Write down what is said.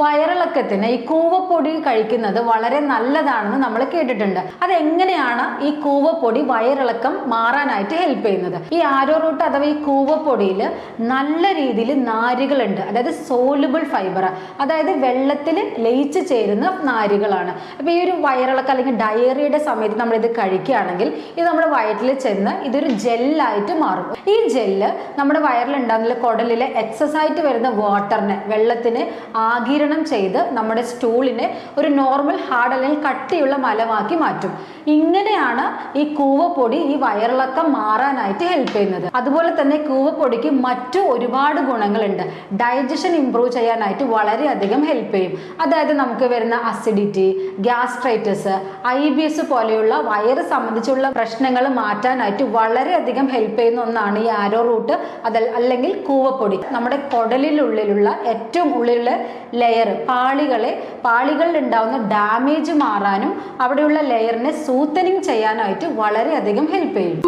വയറിളക്കത്തിന് ഈ കൂവപ്പൊടി കഴിക്കുന്നത് വളരെ നല്ലതാണെന്ന് നമ്മൾ കേട്ടിട്ടുണ്ട്. അതെങ്ങനെയാണ് ഈ കൂവപ്പൊടി വയറിളക്കം മാറാനായിട്ട് ഹെൽപ്പ് ചെയ്യുന്നത്? ഈ ആരോ റൂട്ട് അഥവാ ഈ കൂവപ്പൊടിയിൽ നല്ല രീതിയിൽ നാരുകളുണ്ട്, അതായത് സോലുബിൾ ഫൈബർ, അതായത് വെള്ളത്തിൽ ലയിച്ച് ചേരുന്ന നാരുകളാണ്. അപ്പോൾ ഈ ഒരു വയറിളക്കം അല്ലെങ്കിൽ ഡയറിയുടെ സമയത്ത് നമ്മളിത് കഴിക്കുകയാണെങ്കിൽ ഇത് നമ്മുടെ വയറ്റിൽ ചെന്ന് ഇതൊരു ജെല്ലായിട്ട് മാറും. ഈ ജെല്ല് നമ്മുടെ വയറിലുണ്ടാകുന്ന കുടലിലെ എക്സസ് ആയിട്ട് വരുന്ന വാട്ടറിനെ, വെള്ളത്തിന് ആഗിരണം ചെയ്ത് നമ്മുടെ സ്റ്റൂളിനെ ഒരു നോർമൽ ഹാർഡ് അല്ലെങ്കിൽ കട്ടിയുള്ള മലമാക്കി മാറ്റും. ഇങ്ങനെയാണ് ഈ കൂവപ്പൊടി ഈ വയറിളക്കം മാറാനായിട്ട് ഹെൽപ്പ് ചെയ്യുന്നത്. അതുപോലെ തന്നെ കൂവപ്പൊടിക്ക് മറ്റു ഒരുപാട് ഗുണങ്ങളുണ്ട്. ഡൈജഷൻ ഇംപ്രൂവ് ചെയ്യാനായിട്ട് വളരെയധികം ഹെൽപ്പ് ചെയ്യും. അതായത് നമുക്ക് വരുന്ന അസിഡിറ്റി, ഗ്യാസ്ട്രൈറ്റിസ്, IBS പോലെയുള്ള വയറ് സംബന്ധിച്ചുള്ള പ്രശ്നങ്ങൾ മാറ്റാനായിട്ട് വളരെയധികം ഹെൽപ്പ് ചെയ്യുന്ന ഒന്നാണ് ഈ ആരോ റൂട്ട് അല്ലെങ്കിൽ കൂവപ്പൊടി. നമ്മുടെ കുടലിനുള്ളിലുള്ള ഏറ്റവും ഉള്ളിലുള്ള ലെയർ, പാളികളിൽ ഉണ്ടാവുന്ന ഡാമേജ് മാറാനും അവിടെയുള്ള ലെയറിനെ സൂത്തനിങ് ചെയ്യാനായിട്ട് വളരെയധികം ഹെൽപ്പ് ചെയ്യും.